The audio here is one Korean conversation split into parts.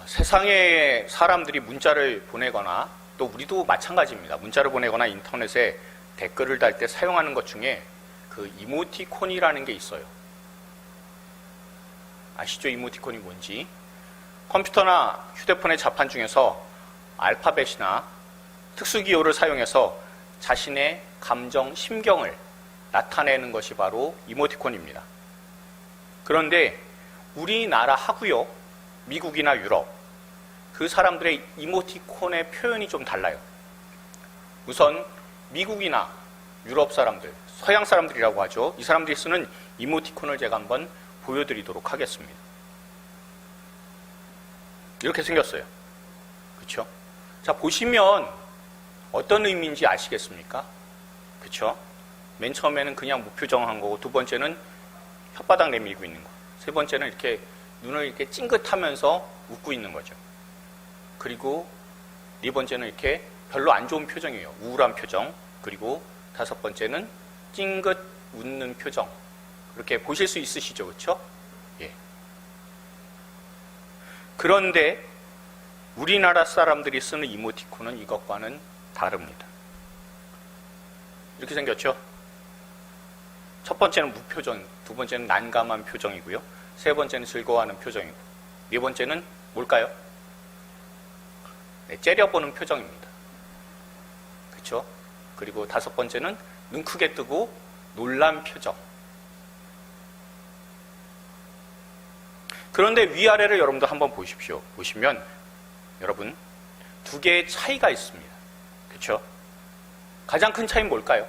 세상에 사람들이 문자를 보내거나 또 우리도 마찬가지입니다. 문자를 보내거나 인터넷에 댓글을 달 때 사용하는 것 중에 그 이모티콘이라는 게 있어요. 아시죠? 이모티콘이 뭔지. 컴퓨터나 휴대폰의 자판 중에서 알파벳이나 특수기호를 사용해서 자신의 감정, 심경을 나타내는 것이 바로 이모티콘입니다. 그런데 우리나라 하고요, 미국이나 유럽, 그 사람들의 이모티콘의 표현이 좀 달라요. 우선 미국이나 유럽 사람들, 서양 사람들이라고 하죠. 이 사람들이 쓰는 이모티콘을 제가 한번 보여드리도록 하겠습니다. 이렇게 생겼어요. 그렇죠? 자, 보시면 어떤 의미인지 아시겠습니까? 그렇죠? 맨 처음에는 그냥 무표정한 거고, 두 번째는 혓바닥 내밀고 있는 거, 세 번째는 이렇게 눈을 이렇게 찡긋하면서 웃고 있는 거죠. 그리고 네 번째는 이렇게 별로 안 좋은 표정이에요. 우울한 표정. 그리고 다섯 번째는 찡긋 웃는 표정. 그렇게 보실 수 있으시죠? 그렇죠? 예. 그런데 우리나라 사람들이 쓰는 이모티콘은 이것과는 다릅니다. 이렇게 생겼죠? 첫 번째는 무표정, 두 번째는 난감한 표정이고요. 세 번째는 즐거워하는 표정이고, 네 번째는 뭘까요? 네, 째려보는 표정입니다. 그렇죠? 그리고 다섯 번째는 눈 크게 뜨고 놀란 표정. 그런데 위아래를 여러분들 한번 보십시오. 보시면 여러분 두 개의 차이가 있습니다. 그렇죠? 가장 큰 차이는 뭘까요?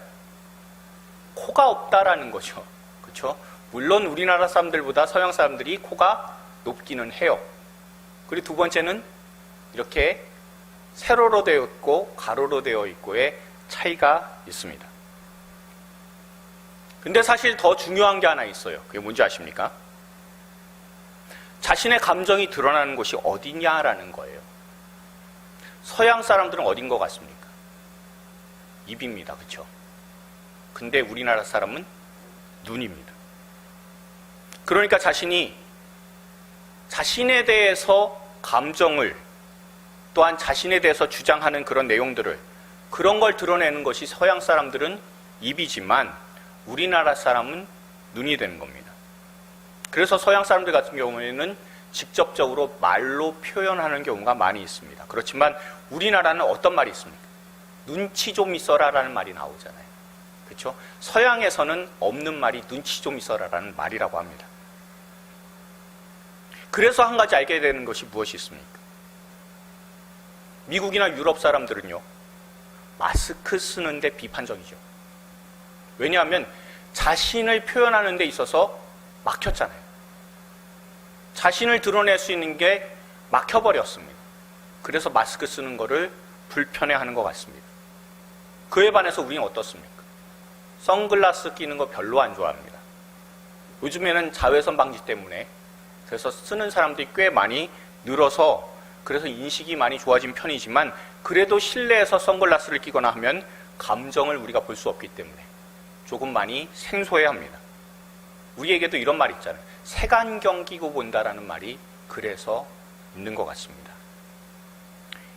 코가 없다라는 거죠. 그렇죠? 물론 우리나라 사람들보다 서양 사람들이 코가 높기는 해요. 그리고 두 번째는 이렇게 세로로 되어 있고 가로로 되어 있고의 차이가 있습니다. 근데 사실 더 중요한 게 하나 있어요. 그게 뭔지 아십니까? 자신의 감정이 드러나는 곳이 어디냐라는 거예요. 서양 사람들은 어딘 것 같습니까? 입입니다. 그렇죠? 근데 우리나라 사람은 눈입니다. 그러니까 자신이 자신에 대해서 감정을, 또한 자신에 대해서 주장하는 그런 내용들을, 그런 걸 드러내는 것이 서양 사람들은 입이지만 우리나라 사람은 눈이 되는 겁니다. 그래서 서양 사람들 같은 경우에는 직접적으로 말로 표현하는 경우가 많이 있습니다. 그렇지만 우리나라는 어떤 말이 있습니까? 눈치 좀 있어라라는 말이 나오잖아요. 그렇죠? 서양에서는 없는 말이 눈치 좀 있어라라는 말이라고 합니다. 그래서 한 가지 알게 되는 것이 무엇이 있습니까? 미국이나 유럽 사람들은요, 마스크 쓰는데 비판적이죠. 왜냐하면 자신을 표현하는 데 있어서 막혔잖아요. 자신을 드러낼 수 있는 게 막혀버렸습니다. 그래서 마스크 쓰는 거를 불편해하는 것 같습니다. 그에 반해서 우리는 어떻습니까? 선글라스 끼는 거 별로 안 좋아합니다. 요즘에는 자외선 방지 때문에 그래서 쓰는 사람들이 꽤 많이 늘어서 그래서 인식이 많이 좋아진 편이지만 그래도 실내에서 선글라스를 끼거나 하면 감정을 우리가 볼 수 없기 때문에 조금 많이 생소해합니다. 우리에게도 이런 말 있잖아요. 색안경 끼고 본다라는 말이 그래서 있는 것 같습니다.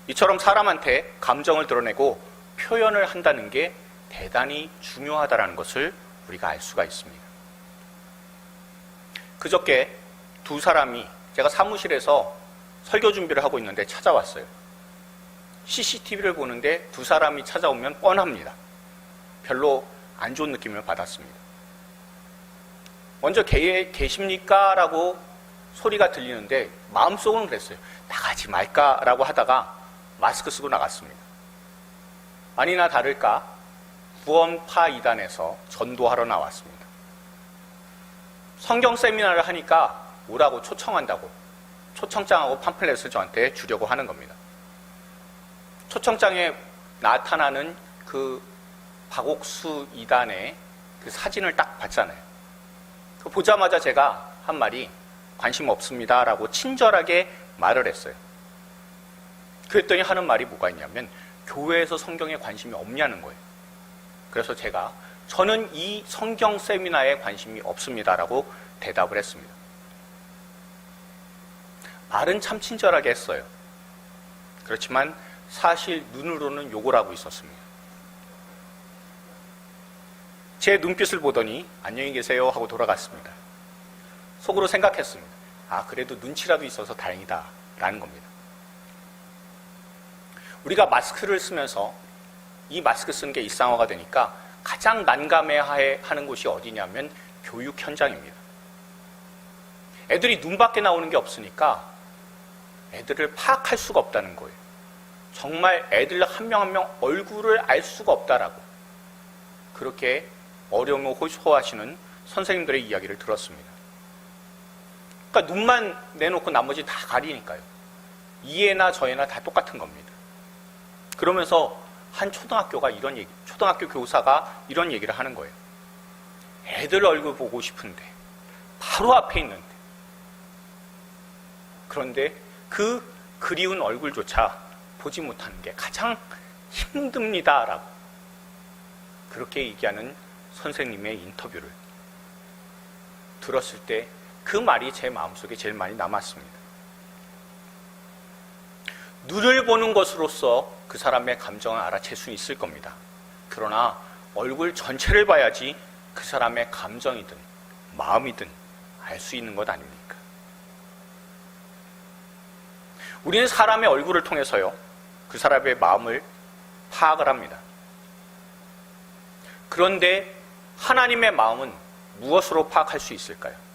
이처럼 사람한테 감정을 드러내고 표현을 한다는 게 대단히 중요하다는 것을 우리가 알 수가 있습니다. 그저께 두 사람이 제가 사무실에서 설교 준비를 하고 있는데 찾아왔어요. CCTV를 보는데 두 사람이 찾아오면 뻔합니다. 별로 안 좋은 느낌을 받았습니다. 먼저 계십니까? 라고 소리가 들리는데 마음속은 그랬어요. 나가지 말까? 라고 하다가 마스크 쓰고 나갔습니다. 아니나 다를까 구원파 이단에서 전도하러 나왔습니다. 성경 세미나를 하니까 오라고 초청한다고 초청장하고 팜플렛을 저한테 주려고 하는 겁니다. 초청장에 나타나는 그 박옥수 이단의 그 사진을 딱 봤잖아요. 보자마자 제가 한 말이 관심 없습니다 라고 친절하게 말을 했어요. 그랬더니 하는 말이 뭐가 있냐면 교회에서 성경에 관심이 없냐는 거예요. 그래서 제가 저는 이 성경 세미나에 관심이 없습니다 라고 대답을 했습니다. 말은 참 친절하게 했어요. 그렇지만 사실 눈으로는 욕을 하고 있었습니다. 제 눈빛을 보더니 안녕히 계세요 하고 돌아갔습니다. 속으로 생각했습니다. 그래도 눈치라도 있어서 다행이다 라는 겁니다. 우리가 마스크를 쓰면서 이 마스크 쓰는 게 일상화가 되니까 가장 난감해하는 곳이 어디냐면 교육 현장입니다. 애들이 눈 밖에 나오는 게 없으니까 애들을 파악할 수가 없다는 거예요. 정말 애들 한 명 한 명 얼굴을 알 수가 없다라고 그렇게 어려움을 호소하시는 선생님들의 이야기를 들었습니다. 그러니까 눈만 내놓고 나머지 다 가리니까요. 이애나 저애나 다 똑같은 겁니다. 그러면서 한 초등학교 교사가 이런 얘기를 하는 거예요. 애들 얼굴 보고 싶은데 바로 앞에 있는데 그런데 그 그리운 얼굴조차 보지 못하는 게 가장 힘듭니다라고 그렇게 얘기하는 선생님의 인터뷰를 들었을 때 그 말이 제 마음속에 제일 많이 남았습니다. 눈을 보는 것으로서 그 사람의 감정을 알아챌 수 있을 겁니다. 그러나 얼굴 전체를 봐야지 그 사람의 감정이든 마음이든 알 수 있는 것 아닙니까? 우리는 사람의 얼굴을 통해서요, 그 사람의 마음을 파악을 합니다. 그런데 하나님의 마음은 무엇으로 파악할 수 있을까요?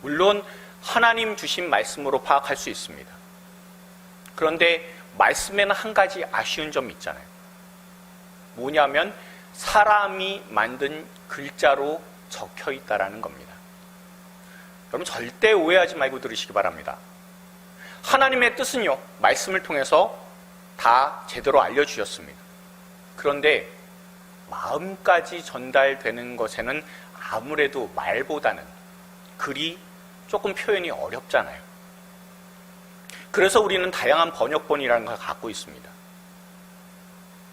물론 하나님 주신 말씀으로 파악할 수 있습니다. 그런데 말씀에는 한 가지 아쉬운 점이 있잖아요. 뭐냐면 사람이 만든 글자로 적혀 있다라는 겁니다. 여러분 절대 오해하지 말고 들으시기 바랍니다. 하나님의 뜻은요, 말씀을 통해서 다 제대로 알려주셨습니다. 그런데 마음까지 전달되는 것에는 아무래도 말보다는 글이 조금 표현이 어렵잖아요. 그래서 우리는 다양한 번역본이라는 걸 갖고 있습니다.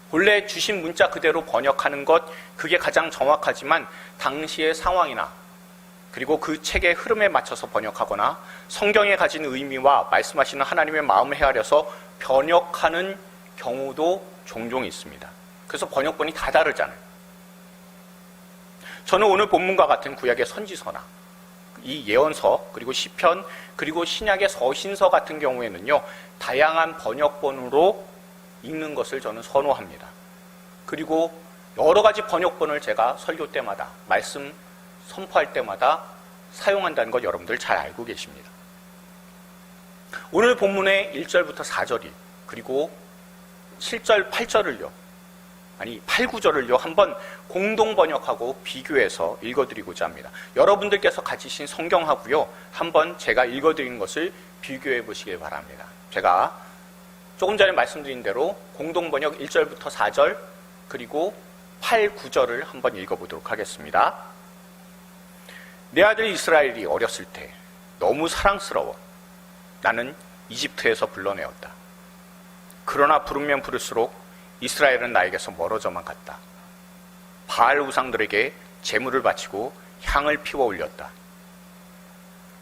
본래 주신 문자 그대로 번역하는 것, 그게 가장 정확하지만 당시의 상황이나 그리고 그 책의 흐름에 맞춰서 번역하거나 성경에 가진 의미와 말씀하시는 하나님의 마음을 헤아려서 번역하는 경우도 종종 있습니다. 그래서 번역본이 다 다르잖아요. 저는 오늘 본문과 같은 구약의 선지서나 이 예언서, 그리고 시편, 그리고 신약의 서신서 같은 경우에는요, 다양한 번역본으로 읽는 것을 저는 선호합니다. 그리고 여러 가지 번역본을 제가 설교 때마다, 말씀 선포할 때마다 사용한다는 것 여러분들 잘 알고 계십니다. 오늘 본문의 1절부터 4절이, 그리고 7절, 8절을요, 8, 9절을요, 한번 공동 번역하고 비교해서 읽어드리고자 합니다. 여러분들께서 가지신 성경하고요, 한번 제가 읽어드린 것을 비교해 보시길 바랍니다. 제가 조금 전에 말씀드린 대로 공동 번역 1절부터 4절, 그리고 8, 9절을 한번 읽어보도록 하겠습니다. 내 아들 이스라엘이 어렸을 때 너무 사랑스러워 나는 이집트에서 불러내었다. 그러나 부르면 부를수록 이스라엘은 나에게서 멀어져만 갔다. 바알 우상들에게 제물을 바치고 향을 피워 올렸다.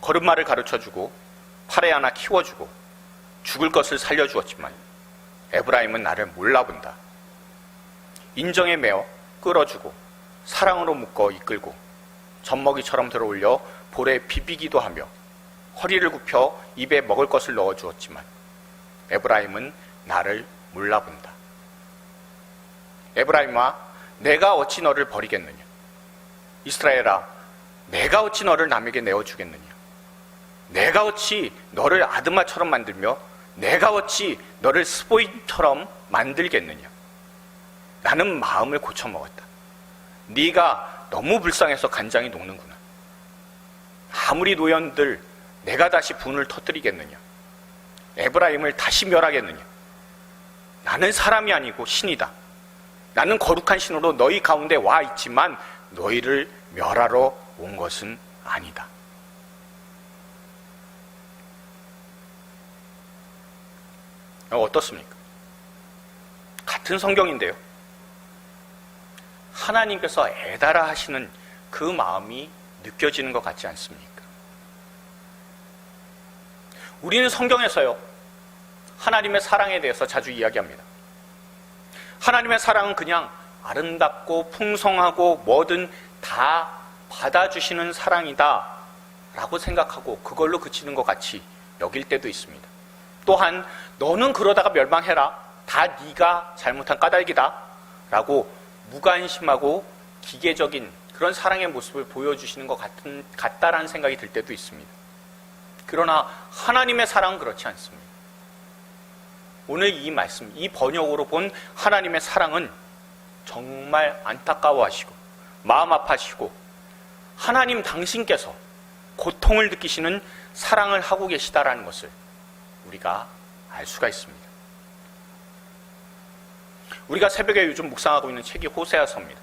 걸음마를 가르쳐주고 팔에 하나 키워주고 죽을 것을 살려주었지만 에브라임은 나를 몰라본다. 인정에 매어 끌어주고 사랑으로 묶어 이끌고 젖먹이처럼 들어올려 볼에 비비기도 하며 허리를 굽혀 입에 먹을 것을 넣어주었지만 에브라임은 나를 몰라본다. 에브라임아, 내가 어찌 너를 버리겠느냐? 이스라엘아, 내가 어찌 너를 남에게 내어주겠느냐? 내가 어찌 너를 아드마처럼 만들며 내가 어찌 너를 스보인처럼 만들겠느냐? 나는 마음을 고쳐먹었다. 네가 너무 불쌍해서 간장이 녹는구나. 아무리 노연들 내가 다시 분을 터뜨리겠느냐? 에브라임을 다시 멸하겠느냐? 나는 사람이 아니고 신이다. 나는 거룩한 신으로 너희 가운데 와 있지만 너희를 멸하러 온 것은 아니다. 어떻습니까? 같은 성경인데요. 하나님께서 애달아 하시는 그 마음이 느껴지는 것 같지 않습니까? 우리는 성경에서요, 하나님의 사랑에 대해서 자주 이야기합니다. 하나님의 사랑은 그냥 아름답고 풍성하고 뭐든 다 받아주시는 사랑이다 라고 생각하고 그걸로 그치는 것 같이 여길 때도 있습니다. 또한 너는 그러다가 멸망해라, 다 네가 잘못한 까닭이다 라고 무관심하고 기계적인 그런 사랑의 모습을 보여주시는 것 같다라는 생각이 들 때도 있습니다. 그러나 하나님의 사랑은 그렇지 않습니다. 오늘 이 말씀, 이 번역으로 본 하나님의 사랑은 정말 안타까워하시고 마음 아파하시고 하나님 당신께서 고통을 느끼시는 사랑을 하고 계시다라는 것을 우리가 알 수가 있습니다. 우리가 새벽에 요즘 묵상하고 있는 책이 호세아서입니다.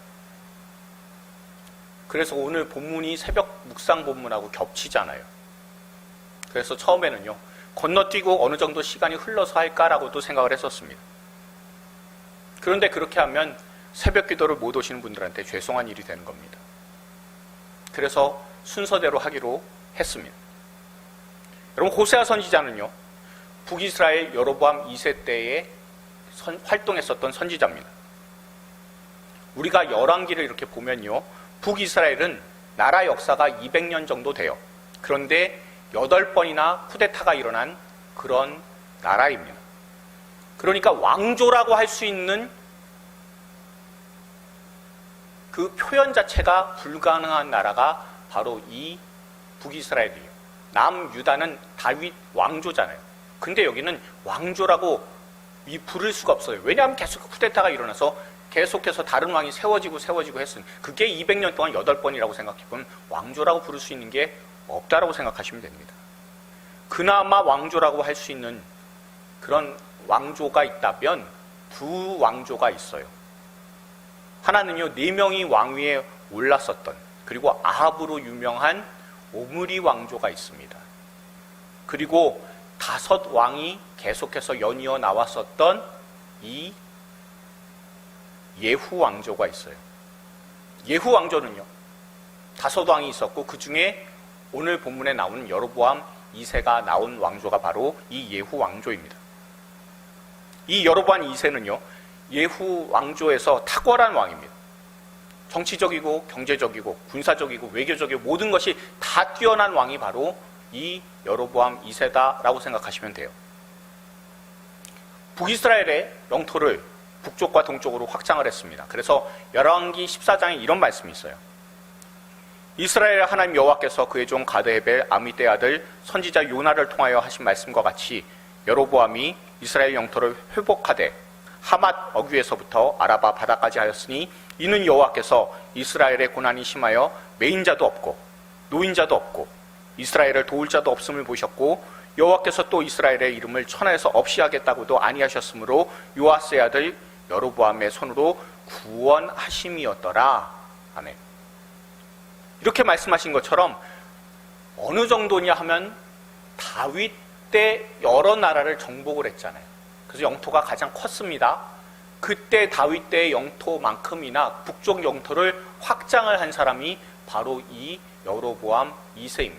그래서 오늘 본문이 새벽 묵상 본문하고 겹치잖아요. 그래서 처음에는요, 건너뛰고 어느 정도 시간이 흘러서 할까라고도 생각을 했었습니다. 그런데 그렇게 하면 새벽 기도를 못 오시는 분들한테 죄송한 일이 되는 겁니다. 그래서 순서대로 하기로 했습니다. 여러분, 호세아 선지자는요, 북이스라엘 여로보암 2세 때에 활동했었던 선지자입니다. 우리가 열왕기를 이렇게 보면요, 북이스라엘은 나라 역사가 200년 정도 돼요. 그런데 8번이나 쿠데타가 일어난 그런 나라입니다. 그러니까 왕조라고 할 수 있는 그 표현 자체가 불가능한 나라가 바로 이 북이스라엘이에요. 남유다는 다윗 왕조잖아요. 근데 여기는 왕조라고 부를 수가 없어요. 왜냐하면 계속 쿠데타가 일어나서 계속해서 다른 왕이 세워지고 했으니 그게 200년 동안 8번이라고 생각해보면 왕조라고 부를 수 있는 게 없다라고 생각하시면 됩니다. 그나마 왕조라고 할 수 있는 그런 왕조가 있다면 부왕조가 있어요. 하나는요, 4명이 왕위에 올랐었던, 그리고 아합으로 유명한 오므리 왕조가 있습니다. 그리고 5 왕이 계속해서 연이어 나왔었던 이 예후 왕조가 있어요. 예후 왕조는요, 5 왕이 있었고 그 중에 오늘 본문에 나오는 여로보암 2세가 나온 왕조가 바로 이 예후 왕조입니다. 이 여로보암 2세는요, 예후 왕조에서 탁월한 왕입니다. 정치적이고 경제적이고 군사적이고 외교적이고 모든 것이 다 뛰어난 왕이 바로 이 여로보암 2세다라고 생각하시면 돼요. 북이스라엘의 영토를 북쪽과 동쪽으로 확장을 했습니다. 그래서 열왕기 14장에 이런 말씀이 있어요. 이스라엘 하나님 여호와께서 그의 종 가드헤벨 아미떼 아들 선지자 요나를 통하여 하신 말씀과 같이 여로보암이 이스라엘 영토를 회복하되 하맛 어귀에서부터 아라바 바다까지 하였으니 이는 여호와께서 이스라엘의 고난이 심하여 매인자도 없고 노인자도 없고 이스라엘을 도울 자도 없음을 보셨고 여호와께서 또 이스라엘의 이름을 천하에서 없이 하겠다고도 아니하셨으므로 요아스의 아들 여로보암의 손으로 구원하심이었더라. 아멘. 이렇게 말씀하신 것처럼 어느 정도냐 하면 다윗 때 여러 나라를 정복을 했잖아요. 그래서 영토가 가장 컸습니다. 그때 다윗 때의 영토만큼이나 북쪽 영토를 확장을 한 사람이 바로 이 여로보암 2세입니다.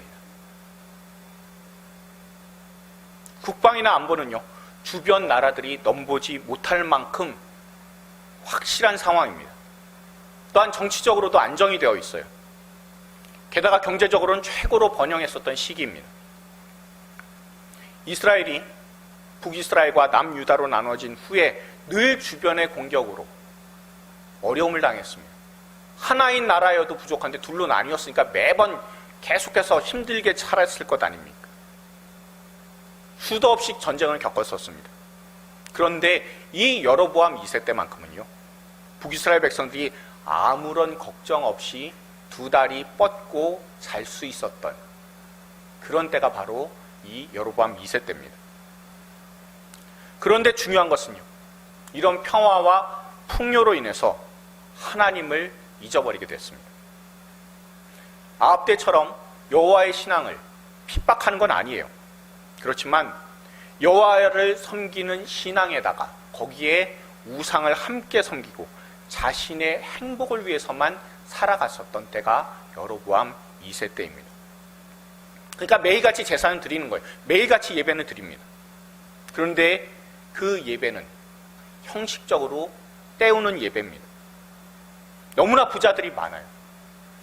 국방이나 안보는요, 주변 나라들이 넘보지 못할 만큼 확실한 상황입니다. 또한 정치적으로도 안정이 되어 있어요. 게다가 경제적으로는 최고로 번영했었던 시기입니다. 이스라엘이 북이스라엘과 남유다로 나눠진 후에 늘 주변의 공격으로 어려움을 당했습니다. 하나인 나라여도 부족한데 둘로 나뉘었으니까 매번 계속해서 힘들게 살았을 것 아닙니까? 수도 없이 전쟁을 겪었었습니다. 그런데 이 여로보암 2세 때만큼은요, 북이스라엘 백성들이 아무런 걱정 없이 2달이 뻗고 잘 수 있었던 그런 때가 바로 이 여로보암 2세 때입니다. 그런데 중요한 것은요, 이런 평화와 풍요로 인해서 하나님을 잊어버리게 됐습니다. 아합 때처럼 여호와의 신앙을 핍박하는 건 아니에요. 그렇지만 여호와를 섬기는 신앙에다가 거기에 우상을 함께 섬기고 자신의 행복을 위해서만 살아갔었던 때가 여로보암 2세 때입니다. 그러니까 매일같이 제사는 드리는 거예요. 매일같이 예배는 드립니다. 그런데 그 예배는 형식적으로 때우는 예배입니다. 너무나 부자들이 많아요.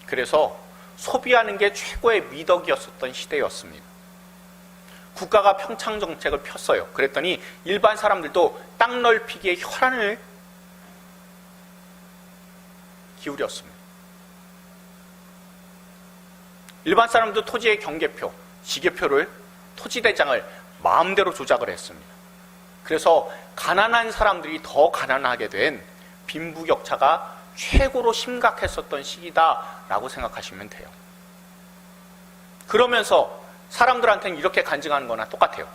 그래서 소비하는 게 최고의 미덕이었었던 시대였습니다. 국가가 평창 정책을 폈어요. 그랬더니 일반 사람들도 땅 넓히기에 혈안을 기울였습니다. 일반 사람도 토지의 경계표, 지계표를, 토지대장을 마음대로 조작을 했습니다. 그래서 가난한 사람들이 더 가난하게 된 빈부격차가 최고로 심각했었던 시기다라고 생각하시면 돼요. 그러면서 사람들한테는 이렇게 간증하는 거나 똑같아요.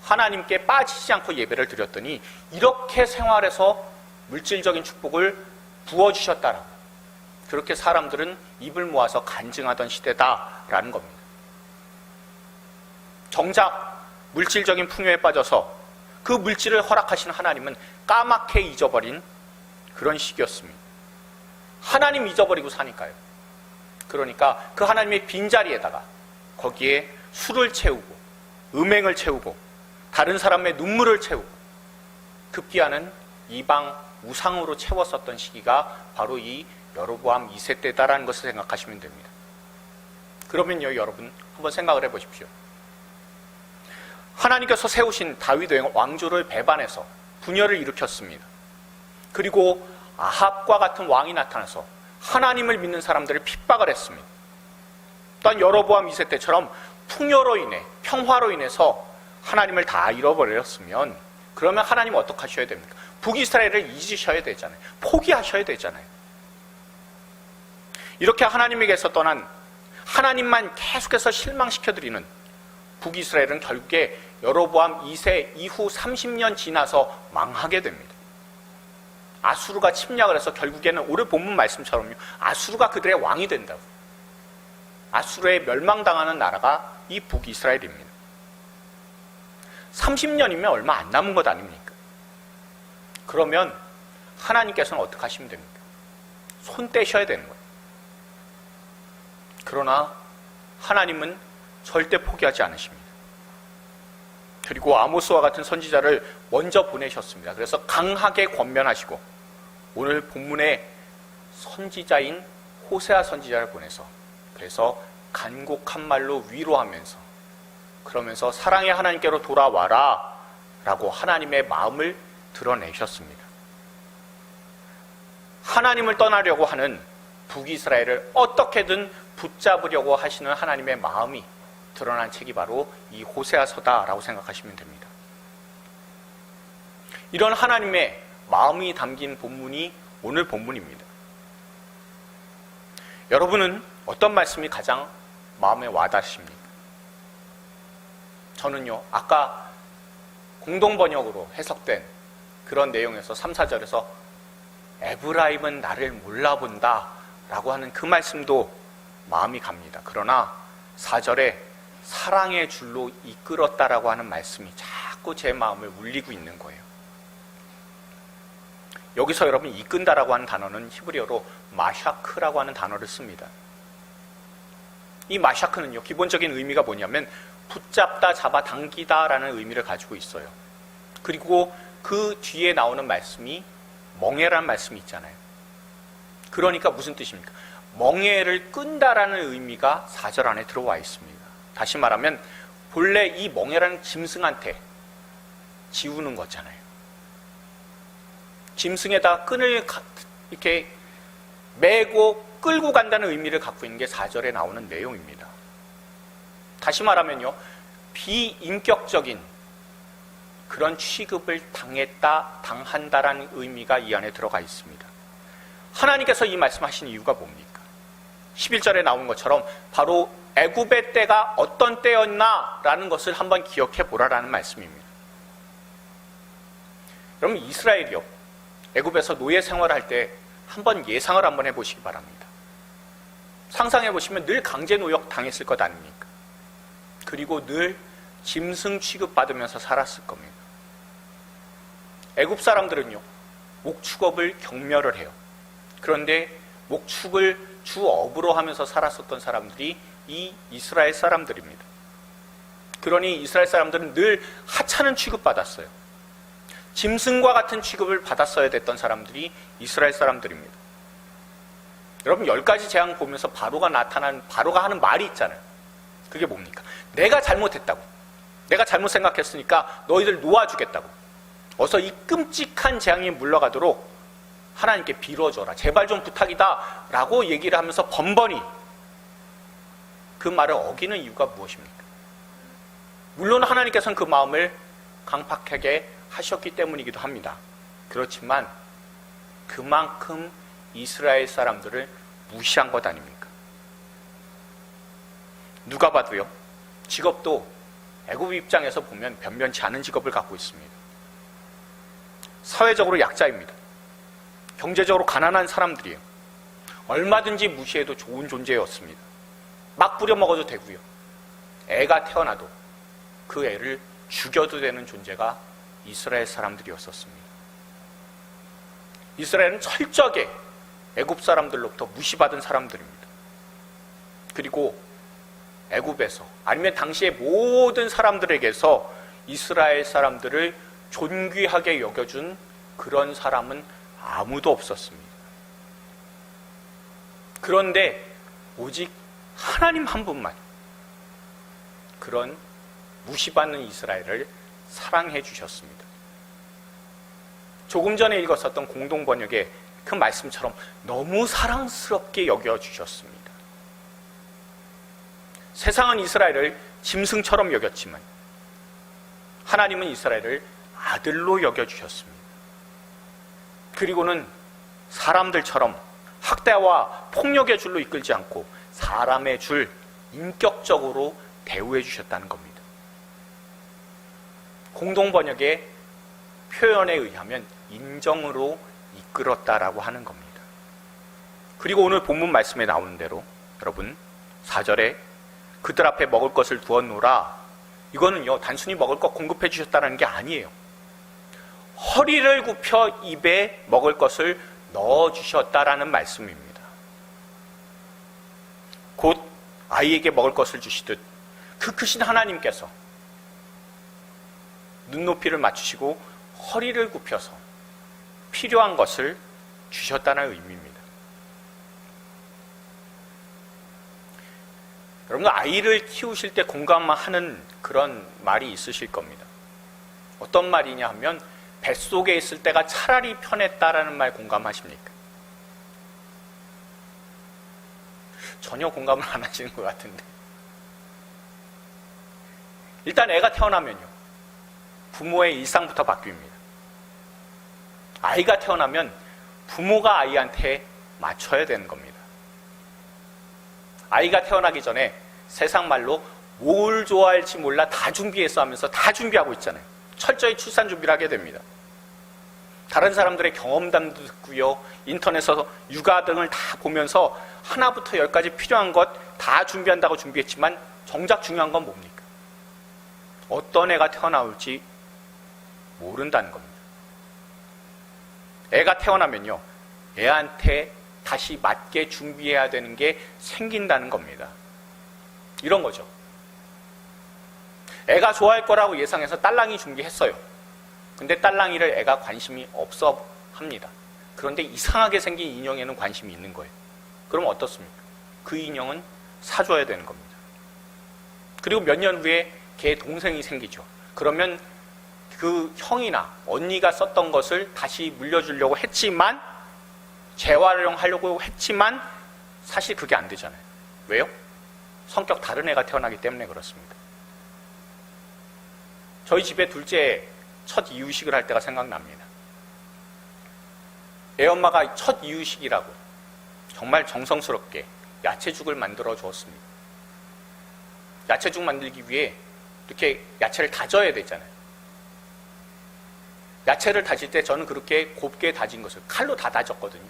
하나님께 빠지지 않고 예배를 드렸더니 이렇게 생활해서 물질적인 축복을 부어주셨다라고. 그렇게 사람들은 입을 모아서 간증하던 시대다라는 겁니다. 정작 물질적인 풍요에 빠져서 그 물질을 허락하신 하나님은 까맣게 잊어버린 그런 시기였습니다. 하나님 잊어버리고 사니까요. 그러니까 그 하나님의 빈자리에다가 거기에 술을 채우고 음행을 채우고 다른 사람의 눈물을 채우고 급기야는 이방 우상으로 채웠었던 시기가 바로 이 여로보암 2세 때다라는 것을 생각하시면 됩니다. 그러면요, 여러분 한번 생각을 해보십시오. 하나님께서 세우신 다윗의 왕조를 배반해서 분열을 일으켰습니다. 그리고 아합과 같은 왕이 나타나서 하나님을 믿는 사람들을 핍박을 했습니다. 또한 여로보암 2세 때처럼 풍요로 인해, 평화로 인해서 하나님을 다 잃어버렸으면 그러면 하나님 어떻게 하셔야 됩니까? 북이스라엘을 잊으셔야 되잖아요. 포기하셔야 되잖아요. 이렇게 하나님에게서 떠난, 하나님만 계속해서 실망시켜드리는 북이스라엘은 결국에 여로보암 2세 이후 30년 지나서 망하게 됩니다. 아수르가 침략을 해서 결국에는 오늘 본문 말씀처럼요, 아수르가 그들의 왕이 된다고. 아수르에 멸망당하는 나라가 이 북이스라엘입니다. 30년이면 얼마 안 남은 것 아닙니까? 그러면 하나님께서는 어떻게 하시면 됩니까? 손 떼셔야 되는 거예요. 그러나 하나님은 절대 포기하지 않으십니다. 그리고 아모스와 같은 선지자를 먼저 보내셨습니다. 그래서 강하게 권면하시고 오늘 본문의 선지자인 호세아 선지자를 보내서 그래서 간곡한 말로 위로하면서 그러면서 사랑의 하나님께로 돌아와라 라고 하나님의 마음을 드러내셨습니다. 하나님을 떠나려고 하는 북이스라엘을 어떻게든 붙잡으려고 하시는 하나님의 마음이 드러난 책이 바로 이 호세아서다라고 생각하시면 됩니다. 이런 하나님의 마음이 담긴 본문이 오늘 본문입니다. 여러분은 어떤 말씀이 가장 마음에 와닿으십니까? 저는요, 아까 공동번역으로 해석된 그런 내용에서 3, 4절에서 에브라임은 나를 몰라본다 라고 하는 그 말씀도 마음이 갑니다. 그러나 4절에 사랑의 줄로 이끌었다라고 하는 말씀이 자꾸 제 마음을 울리고 있는 거예요. 여기서 여러분 이끈다라고 하는 단어는 히브리어로 마샤크라고 하는 단어를 씁니다. 이 마샤크는요, 기본적인 의미가 뭐냐면 붙잡다, 잡아당기다라는 의미를 가지고 있어요. 그리고 그 뒤에 나오는 말씀이 멍에라는 말씀이 있잖아요. 그러니까 무슨 뜻입니까? 멍에를 끈다라는 의미가 4절 안에 들어와 있습니다. 다시 말하면 본래 이 멍에라는 짐승한테 지우는 거잖아요. 짐승에다 끈을 이렇게 매고 끌고 간다는 의미를 갖고 있는 게 4절에 나오는 내용입니다. 다시 말하면요, 비인격적인 그런 취급을 당한다라는 의미가 이 안에 들어가 있습니다. 하나님께서 이 말씀하신 이유가 뭡니까? 11절에 나온 것처럼 바로 애굽의 때가 어떤 때였나라는 것을 한번 기억해 보라라는 말씀입니다. 여러분, 이스라엘이요, 애굽에서 노예 생활할 때 한번 예상을 한번 해보시기 바랍니다. 상상해 보시면 늘 강제 노역 당했을 것 아닙니까? 그리고 늘 짐승 취급받으면서 살았을 겁니다. 애굽 사람들은요, 목축업을 경멸을 해요. 그런데 목축을 주업으로 하면서 살았었던 사람들이 이 이스라엘 사람들입니다. 그러니 이스라엘 사람들은 늘 하찮은 취급받았어요. 짐승과 같은 취급을 받았어야 됐던 사람들이 이스라엘 사람들입니다. 여러분 10가지 재앙 보면서 바로가 하는 말이 있잖아요. 그게 뭡니까? 내가 잘못했다고. 내가 잘못 생각했으니까 너희들 놓아주겠다고. 어서 이 끔찍한 재앙이 물러가도록 하나님께 빌어줘라. 제발 좀 부탁이다. 라고 얘기를 하면서 번번이 그 말을 어기는 이유가 무엇입니까? 물론 하나님께서는 그 마음을 강팍하게 하셨기 때문이기도 합니다. 그렇지만 그만큼 이스라엘 사람들을 무시한 것 아닙니까? 누가 봐도요, 직업도 애굽 입장에서 보면 변변치 않은 직업을 갖고 있습니다. 사회적으로 약자입니다. 경제적으로 가난한 사람들이에요. 얼마든지 무시해도 좋은 존재였습니다. 막 부려먹어도 되고요. 애가 태어나도 그 애를 죽여도 되는 존재가 이스라엘 사람들이었었습니다. 이스라엘은 철저하게 애굽 사람들로부터 무시받은 사람들입니다. 그리고 애굽에서 아니면 당시의 모든 사람들에게서 이스라엘 사람들을 존귀하게 여겨준 그런 사람은 아무도 없었습니다. 그런데 오직 하나님 한 분만 그런 무시받는 이스라엘을 사랑해 주셨습니다. 조금 전에 읽었었던 공동번역의 그 말씀처럼 너무 사랑스럽게 여겨주셨습니다. 세상은 이스라엘을 짐승처럼 여겼지만 하나님은 이스라엘을 아들로 여겨주셨습니다. 그리고는 사람들처럼 학대와 폭력의 줄로 이끌지 않고 사람의 줄, 인격적으로 대우해 주셨다는 겁니다. 공동번역의 표현에 의하면 인정으로 이끌었다라고 하는 겁니다. 그리고 오늘 본문 말씀에 나오는 대로 여러분 4절에 그들 앞에 먹을 것을 두었노라, 이거는요 단순히 먹을 것 공급해 주셨다는 게 아니에요. 허리를 굽혀 입에 먹을 것을 넣어 주셨다라는 말씀입니다. 곧 아이에게 먹을 것을 주시듯 그 크신 하나님께서 눈높이를 맞추시고 허리를 굽혀서 필요한 것을 주셨다는 의미입니다. 여러분, 아이를 키우실 때 공감만 하는 그런 말이 있으실 겁니다. 어떤 말이냐 하면 뱃속에 있을 때가 차라리 편했다라는 말 공감하십니까? 전혀 공감을 안 하시는 것 같은데. 일단 애가 태어나면요, 부모의 일상부터 바뀝니다. 아이가 태어나면 부모가 아이한테 맞춰야 되는 겁니다. 아이가 태어나기 전에 세상 말로 뭘 좋아할지 몰라 다 준비해서 하면서 다 준비하고 있잖아요. 철저히 출산 준비를 하게 됩니다. 다른 사람들의 경험담도 듣고요, 인터넷에서 육아 등을 다 보면서 하나부터 10까지 필요한 것 다 준비한다고 준비했지만 정작 중요한 건 뭡니까? 어떤 애가 태어나올지 모른다는 겁니다. 애가 태어나면요, 애한테 다시 맞게 준비해야 되는 게 생긴다는 겁니다. 이런 거죠. 애가 좋아할 거라고 예상해서 딸랑이 준비했어요. 근데 딸랑이를 애가 관심이 없어 합니다. 그런데 이상하게 생긴 인형에는 관심이 있는 거예요. 그럼 어떻습니까? 그 인형은 사줘야 되는 겁니다. 그리고 몇 년 후에 걔 동생이 생기죠. 그러면 그 형이나 언니가 썼던 것을 다시 물려주려고 했지만, 재활용하려고 했지만 사실 그게 안 되잖아요. 왜요? 성격 다른 애가 태어나기 때문에 그렇습니다. 저희 집에 둘째 첫 이유식을 할 때가 생각납니다. 애엄마가 첫 이유식이라고 정말 정성스럽게 야채죽을 만들어 주었습니다. 야채죽 만들기 위해 이렇게 야채를 다져야 되잖아요. 야채를 다질 때 저는 그렇게 곱게 다진 것을, 칼로 다 다졌거든요.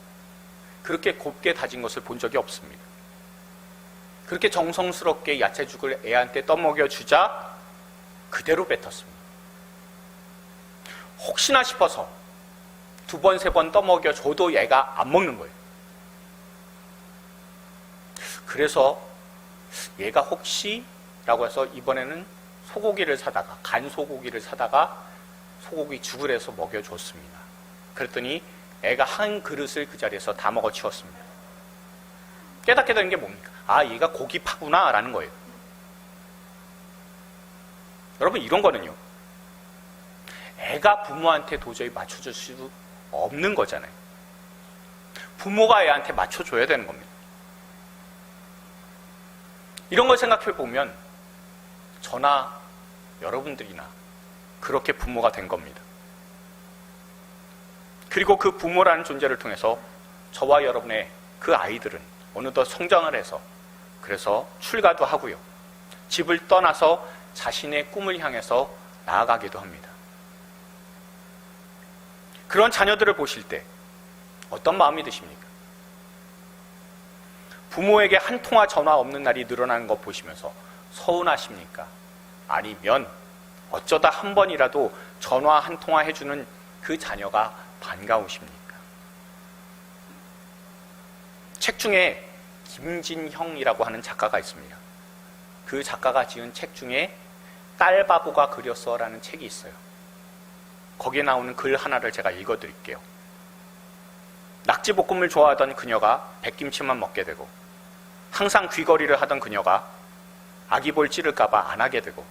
그렇게 곱게 다진 것을 본 적이 없습니다. 그렇게 정성스럽게 야채죽을 애한테 떠먹여 주자 그대로 뱉었습니다. 혹시나 싶어서 2번, 3번 떠먹여 줘도 얘가 안 먹는 거예요. 그래서 얘가 혹시 라고 해서 이번에는 소고기를 사다가, 간 소고기를 사다가 소고기 죽을 해서 먹여줬습니다. 그랬더니 애가 한 그릇을 그 자리에서 다 먹어 치웠습니다. 깨닫게 되는 게 뭡니까? 아, 얘가 고기파구나 라는 거예요. 여러분, 이런 거는요, 애가 부모한테 도저히 맞춰줄 수 없는 거잖아요. 부모가 애한테 맞춰줘야 되는 겁니다. 이런 걸 생각해 보면 저나 여러분들이나 그렇게 부모가 된 겁니다. 그리고 그 부모라는 존재를 통해서 저와 여러분의 그 아이들은 어느덧 성장을 해서, 그래서 출가도 하고요, 집을 떠나서 자신의 꿈을 향해서 나아가기도 합니다. 그런 자녀들을 보실 때 어떤 마음이 드십니까? 부모에게 한 통화 전화 없는 날이 늘어나는 것 보시면서 서운하십니까? 아니면 어쩌다 한 번이라도 전화 한 통화 해주는 그 자녀가 반가우십니까? 책 중에 김진형이라고 하는 작가가 있습니다. 그 작가가 지은 책 중에 딸바보가 그렸어 라는 책이 있어요. 거기에 나오는 글 하나를 제가 읽어드릴게요. 낙지볶음을 좋아하던 그녀가 백김치만 먹게 되고, 항상 귀걸이를 하던 그녀가 아기볼 찌를까봐 안 하게 되고,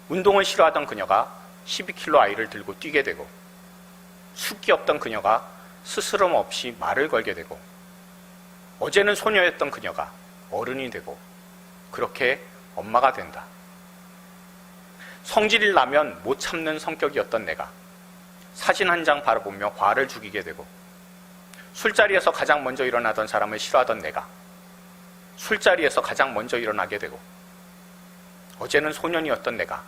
운동을 싫어하던 그녀가 12kg 아이를 들고 뛰게 되고, 숫기 없던 그녀가 스스럼 없이 말을 걸게 되고, 어제는 소녀였던 그녀가 어른이 되고, 그렇게 엄마가 된다. 성질이 나면 못 참는 성격이었던 내가 사진 한 장 바라보며 화를 죽이게 되고, 술자리에서 가장 먼저 일어나던 사람을 싫어하던 내가 술자리에서 가장 먼저 일어나게 되고, 어제는 소년이었던 내가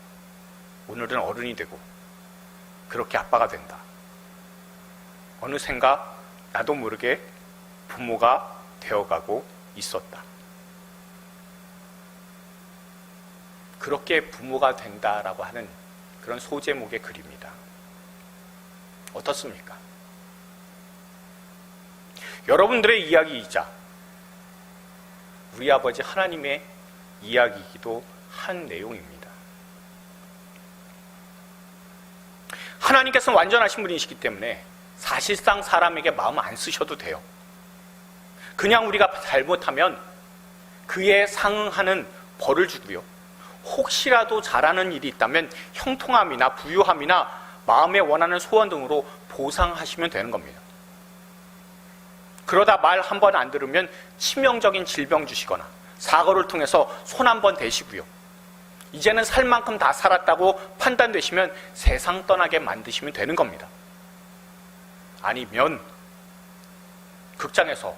오늘은 어른이 되고, 그렇게 아빠가 된다. 어느샌가 나도 모르게 부모가 되어가고 있었다. 그렇게 부모가 된다라고 하는 그런 소제목의 글입니다. 어떻습니까? 여러분들의 이야기이자 우리 아버지 하나님의 이야기이기도 한 내용입니다. 하나님께서는 완전하신 분이시기 때문에 사실상 사람에게 마음 안 쓰셔도 돼요. 그냥 우리가 잘못하면 그에 상응하는 벌을 주고요, 혹시라도 잘하는 일이 있다면 형통함이나 부유함이나 마음에 원하는 소원 등으로 보상하시면 되는 겁니다. 그러다 말 한 번 안 들으면 치명적인 질병 주시거나 사고를 통해서 손 한 번 대시고요, 이제는 살 만큼 다 살았다고 판단되시면 세상 떠나게 만드시면 되는 겁니다. 아니면 극장에서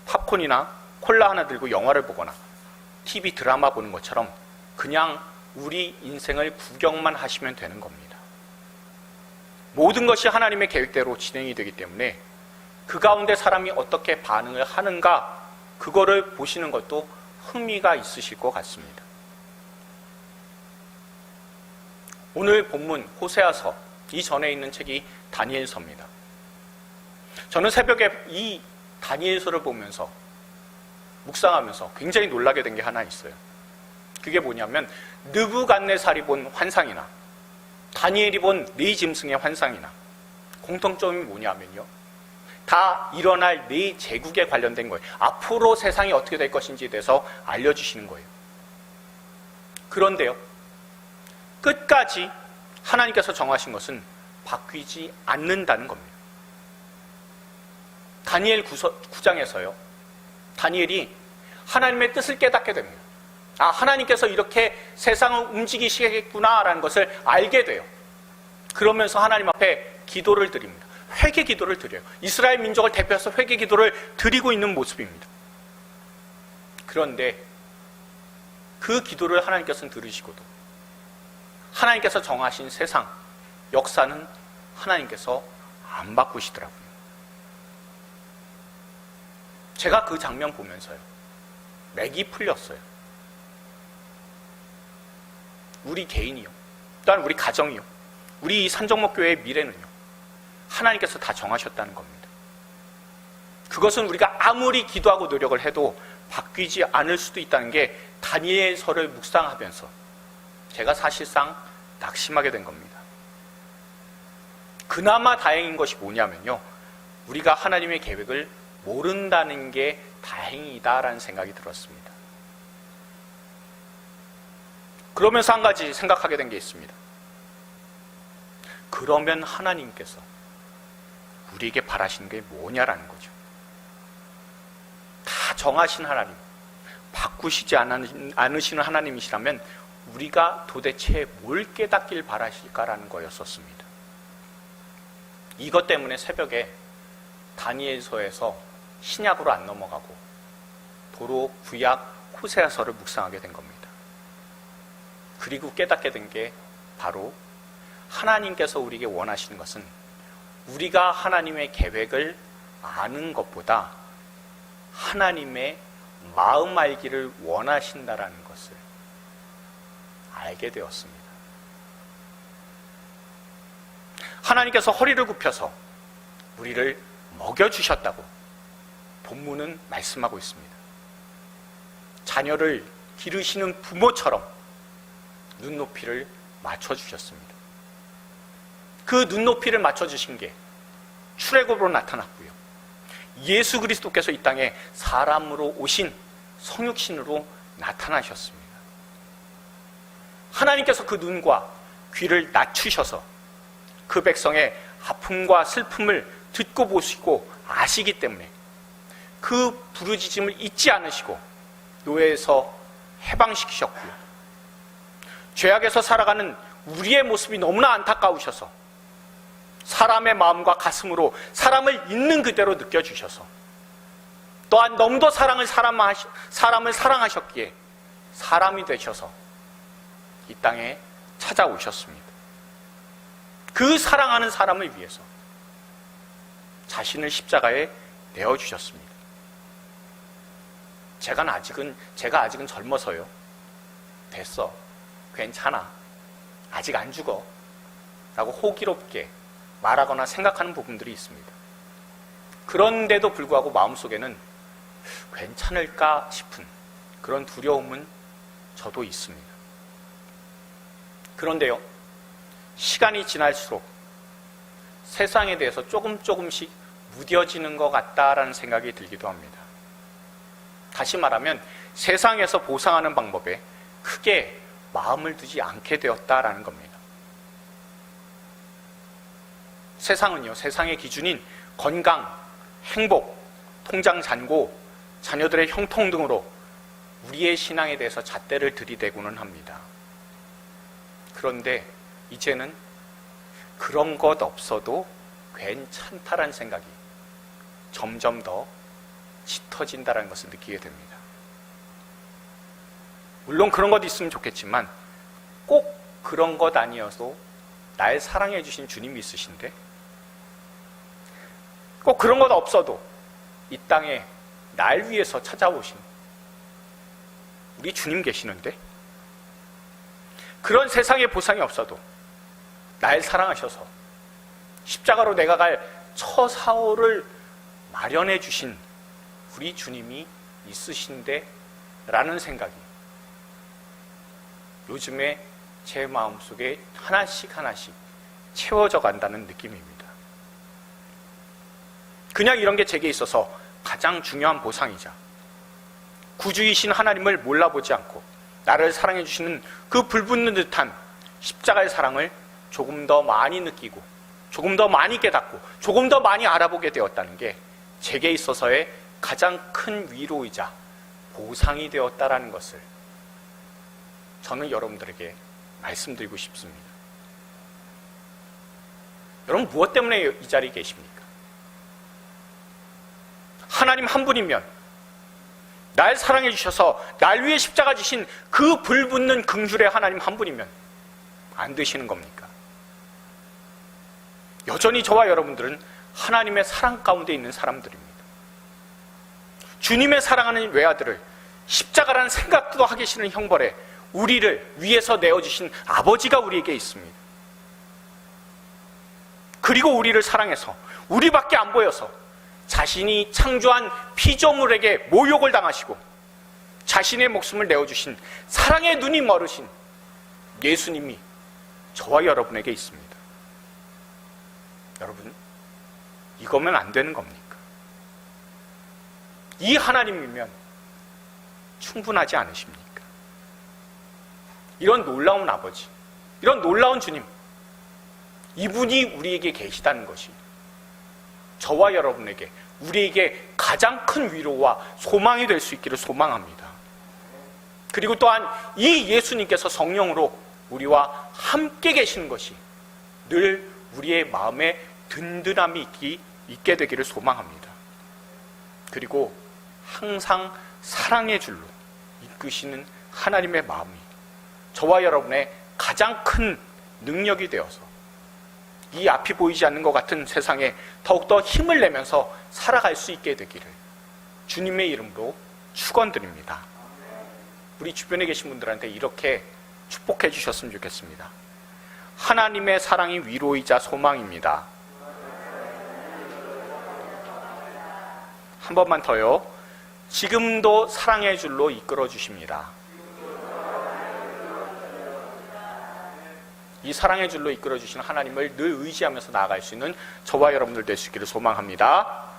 팝콘이나 콜라 하나 들고 영화를 보거나 TV 드라마 보는 것처럼 그냥 우리 인생을 구경만 하시면 되는 겁니다. 모든 것이 하나님의 계획대로 진행이 되기 때문에 그 가운데 사람이 어떻게 반응을 하는가, 그거를 보시는 것도 흥미가 있으실 것 같습니다. 오늘 본문 호세아서 이전에 있는 책이 다니엘서입니다. 저는 새벽에 이 다니엘서를 보면서 묵상하면서 굉장히 놀라게 된 게 하나 있어요. 그게 뭐냐면 느부갓네살이 본 환상이나 다니엘이 본 네 짐승의 환상이나 공통점이 뭐냐면요, 다 일어날 네 제국에 관련된 거예요. 앞으로 세상이 어떻게 될 것인지에 대해서 알려주시는 거예요. 그런데요, 끝까지 하나님께서 정하신 것은 바뀌지 않는다는 겁니다. 다니엘 9장에서요, 다니엘이 하나님의 뜻을 깨닫게 됩니다. 아, 하나님께서 이렇게 세상을 움직이시겠구나라는 것을 알게 돼요. 그러면서 하나님 앞에 기도를 드립니다. 회개 기도를 드려요. 이스라엘 민족을 대표해서 회개 기도를 드리고 있는 모습입니다. 그런데 그 기도를 하나님께서는 들으시고도 하나님께서 정하신 세상, 역사는 하나님께서 안 바꾸시더라고요. 제가 그 장면 보면서요, 맥이 풀렸어요. 우리 개인이요, 또한 우리 가정이요, 우리 산정목교회의 미래는요, 하나님께서 다 정하셨다는 겁니다. 그것은 우리가 아무리 기도하고 노력을 해도 바뀌지 않을 수도 있다는 게 다니엘서를 묵상하면서 제가 사실상 낙심하게 된 겁니다. 그나마 다행인 것이 뭐냐면요, 우리가 하나님의 계획을 모른다는 게 다행이다라는 생각이 들었습니다. 그러면서 한 가지 생각하게 된 게 있습니다. 그러면 하나님께서 우리에게 바라시는 게 뭐냐라는 거죠. 다 정하신 하나님, 바꾸시지 않으시는 하나님이시라면 우리가 도대체 뭘 깨닫길 바라실까라는 거였었습니다. 이것 때문에 새벽에 다니엘서에서 신약으로 안 넘어가고 도로 구약 호세아서를 묵상하게 된 겁니다. 그리고 깨닫게 된 게 바로 하나님께서 우리에게 원하시는 것은 우리가 하나님의 계획을 아는 것보다 하나님의 마음 알기를 원하신다라는 것을 알게 되었습니다. 하나님께서 허리를 굽혀서 우리를 먹여주셨다고 본문은 말씀하고 있습니다. 자녀를 기르시는 부모처럼 눈높이를 맞춰주셨습니다. 그 눈높이를 맞춰주신 게 출애굽으로 나타났고요, 예수 그리스도께서 이 땅에 사람으로 오신 성육신으로 나타나셨습니다. 하나님께서 그 눈과 귀를 낮추셔서 그 백성의 아픔과 슬픔을 듣고 보시고 아시기 때문에 그 부르짖음을 잊지 않으시고 노예에서 해방시키셨고요, 죄악에서 살아가는 우리의 모습이 너무나 안타까우셔서 사람의 마음과 가슴으로 사람을 있는 그대로 느껴주셔서 또한 너무도 사람을 사랑하셨기에 사람이 되셔서 이 땅에 찾아오셨습니다. 그 사랑하는 사람을 위해서 자신을 십자가에 내어주셨습니다. 제가 아직은 젊어서요, 됐어, 괜찮아, 아직 안 죽어 라고 호기롭게 말하거나 생각하는 부분들이 있습니다. 그런데도 불구하고 마음속에는 괜찮을까 싶은 그런 두려움은 저도 있습니다. 그런데요, 시간이 지날수록 세상에 대해서 조금씩 무뎌지는 것 같다라는 생각이 들기도 합니다. 다시 말하면 세상에서 보상하는 방법에 크게 마음을 두지 않게 되었다라는 겁니다. 세상은요, 세상의 기준인 건강, 행복, 통장 잔고, 자녀들의 형통 등으로 우리의 신앙에 대해서 잣대를 들이대고는 합니다. 그런데 이제는 그런 것 없어도 괜찮다라는 생각이 점점 더 짙어진다는 것을 느끼게 됩니다. 물론 그런 것 있으면 좋겠지만 꼭 그런 것 아니어도 날 사랑해 주신 주님이 있으신데, 꼭 그런 것 없어도 이 땅에 날 위해서 찾아오신 우리 주님 계시는데, 그런 세상의 보상이 없어도 날 사랑하셔서 십자가로 내가 갈 처사오를 마련해 주신 우리 주님이 있으신데 라는 생각이 요즘에 제 마음속에 하나씩 채워져 간다는 느낌입니다. 그냥 이런 게 제게 있어서 가장 중요한 보상이자 구주이신 하나님을 몰라보지 않고 나를 사랑해 주시는 그 불붙는 듯한 십자가의 사랑을 조금 더 많이 느끼고 조금 더 많이 깨닫고 조금 더 많이 알아보게 되었다는 게 제게 있어서의 가장 큰 위로이자 보상이 되었다라는 것을 저는 여러분들에게 말씀드리고 싶습니다. 여러분, 무엇 때문에 이 자리에 계십니까? 하나님 한 분이면, 날 사랑해 주셔서 날 위해 십자가 지신 그 불붙는 긍휼의 하나님 한 분이면 안 되시는 겁니까? 여전히 저와 여러분들은 하나님의 사랑 가운데 있는 사람들입니다. 주님의 사랑하는 외아들을 십자가라는 생각도 하기 싫은 형벌에 우리를 위해서 내어주신 아버지가 우리에게 있습니다. 그리고 우리를 사랑해서 우리밖에 안 보여서 자신이 창조한 피조물에게 모욕을 당하시고 자신의 목숨을 내어주신 사랑의 눈이 멀으신 예수님이 저와 여러분에게 있습니다. 여러분, 이거면 안 되는 겁니까? 이 하나님이면 충분하지 않으십니까? 이런 놀라운 아버지, 이런 놀라운 주님, 이분이 우리에게 계시다는 것이 저와 여러분에게, 우리에게 가장 큰 위로와 소망이 될 수 있기를 소망합니다. 그리고 또한 이 예수님께서 성령으로 우리와 함께 계시는 것이 늘 우리의 마음에 든든함이 있게 되기를 소망합니다. 그리고 항상 사랑의 줄로 이끄시는 하나님의 마음이 저와 여러분의 가장 큰 능력이 되어서 이 앞이 보이지 않는 것 같은 세상에 더욱더 힘을 내면서 살아갈 수 있게 되기를 주님의 이름으로 축원드립니다. 우리 주변에 계신 분들한테 이렇게 축복해 주셨으면 좋겠습니다. 하나님의 사랑이 위로이자 소망입니다. 한 번만 더요. 지금도 사랑의 줄로 이끌어 주십니다. 이 사랑의 줄로 이끌어 주시는 하나님을 늘 의지하면서 나아갈 수 있는 저와 여러분들 될 수 있기를 소망합니다.